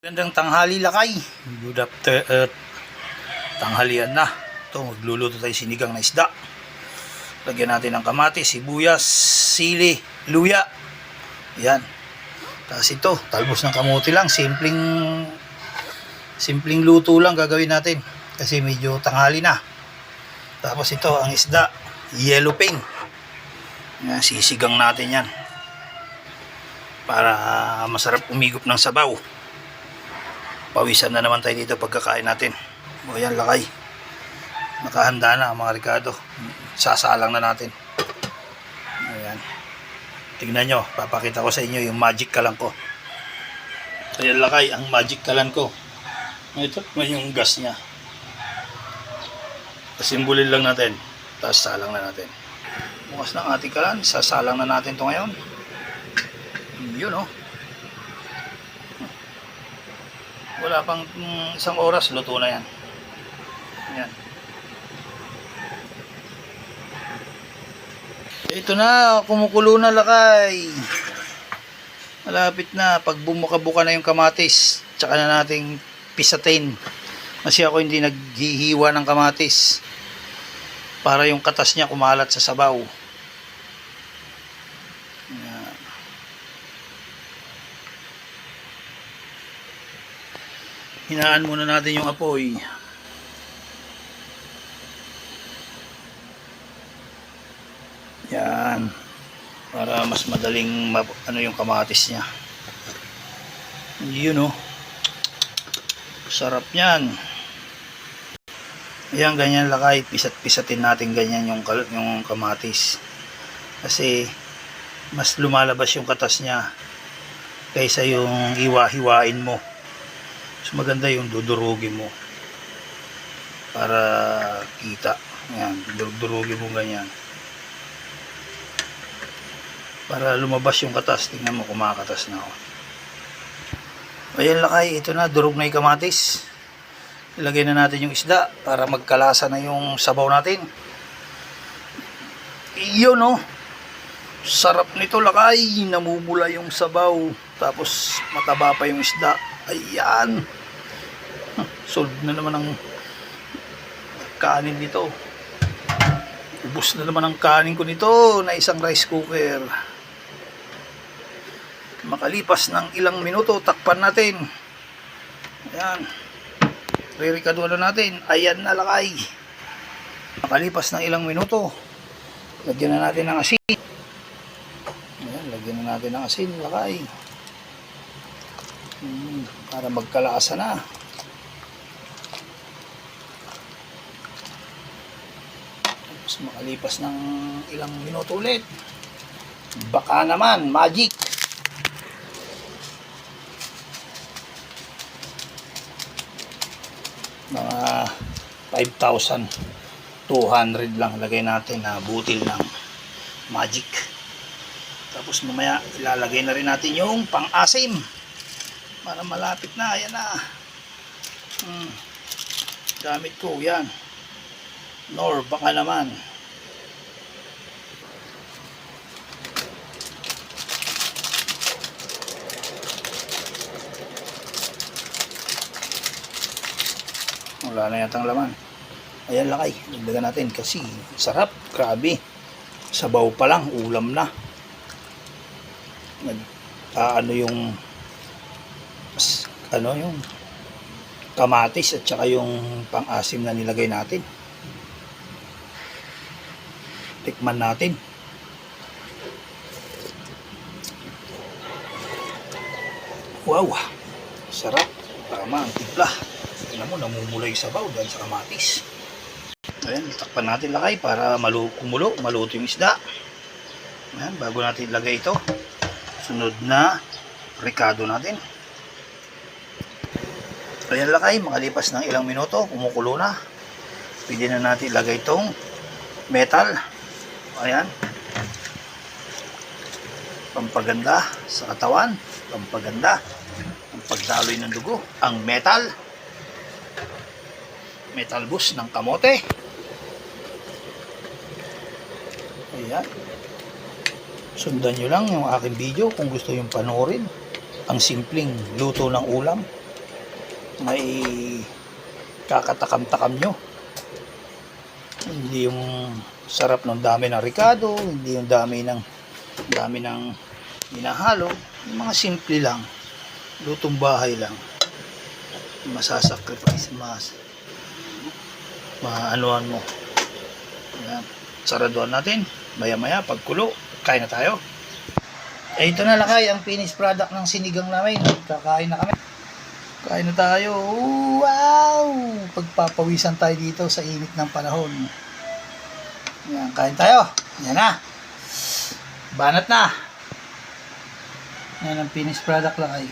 Gandang tanghali, lakay. Good after tanghalian na. Ito, magluluto tayo sinigang na isda. Lagyan natin ng kamatis, sibuyas, sili, luya. Yan. Tapos ito, talbos ng kamote lang. Simpleng luto lang gagawin natin. Kasi medyo tanghali na. Tapos ito, ang isda, yellow pin. Yan, sisigang natin yan. Para masarap umigop ng sabaw. Pawisan na naman tayo dito pagkakain natin. O yan, lakay. Nakahanda na mga Ricardo. Sasalang na natin. Ayan. Tingnan nyo, papakita ko sa inyo yung magic kalan ko. Ayan, lakay, ang magic kalan ko. Ito, may yung gas niya. Pasimbulin lang natin. Tapos salang na natin. Bukas ng ating kalan, sasalang na natin ito ngayon. Yun, oh. Wala pang isang oras, luto na yan. Yan. Ito na, kumukulo na, lakay. Malapit na, pag bumuka-buka na yung kamatis, tsaka na nating pisatin. Kasi ako hindi naghihiwa ng kamatis para yung katas niya kumalat sa sabaw. Yan. Hinaan muna natin yung apoy. Yan. Para mas madaling yung kamatis niya. Yun, oh. Sarap niyan. Ayan, ganyan, lakay. Pisat-pisatin natin ganyan yung kamatis. Kasi mas lumalabas yung katas niya kaysa yung hiwa-hiwain mo. Mas maganda yung dudurugin mo para kita. Yan, dudurugin mo ganyan para lumabas yung katas. Tingnan mo, kumakatas na, oh. Ayan, lakay, ito na, durog na yung kamatis. Ilagay na natin yung isda para magkalasa na yung sabaw natin. Iyon, oh. Sarap nito, lakay. Namumula yung sabaw, tapos mataba pa yung isda. Ayan. Solve na naman ang kanin nito. Ubus na naman ang kanin ko nito na isang rice cooker. Makalipas ng ilang minuto, takpan natin. Ayan. Ririkado na natin. Ayan na, lakay. Makalipas ng ilang minuto, lagyan na natin ng asin. Ayan, lagyan na natin ng asin, lakay. Para magkalasa na. Tapos makalipas ng ilang minuto ulit, baka naman magic. Mga 5,200 lang lagay natin na butil ng magic. Tapos mamaya ilalagay na rin natin yung pang-asim para malapit na. Ayan na. Gamit ko yan, nor baka naman. Wala na yatang laman. Ayan, lakay, dagdagan natin kasi sarap. Grabe, sabaw pa lang, ulam na. Yung kamatis at saka yung pang-asim na nilagay natin. Tikman natin. Wow, sarap. Tama ang timpla. Tingnan mo, namumula yung sabaw dahil sa kamatis. Ayan, takpan natin, lakay, para kumulo, maluto yung isda. Ayan, bago natin ilagay ito, sunod na ricado natin. Ayan, lakay, makalipas ng ilang minuto, kumukulo na. Pwede na natin ilagay itong metal. Ayan. Pampaganda sa katawan. Pampaganda. Ang pagdaloy ng dugo. Ang metal. Metal boost ng kamote. Ayan. Sundan nyo lang yung aking video kung gusto yung panoorin. Ang simpleng luto ng ulam. may kakatakam-takam nyo. Hindi yung sarap ng dami ng ricado, hindi yung dami ng hinahalo. Yung mga simple lang, lutong bahay lang, masasacrifice, maanuan mo. Ayan. Saraduan natin, maya-maya pagkulo, kain na tayo. Ito na lakay ang finished product ng sinigang namin. Kakain na kami. Kain na tayo. Wow! Pagpapawisan tayo dito sa init ng panahon. Yan, kain tayo. Yan na. Banat na. Yan ang finished product lakay.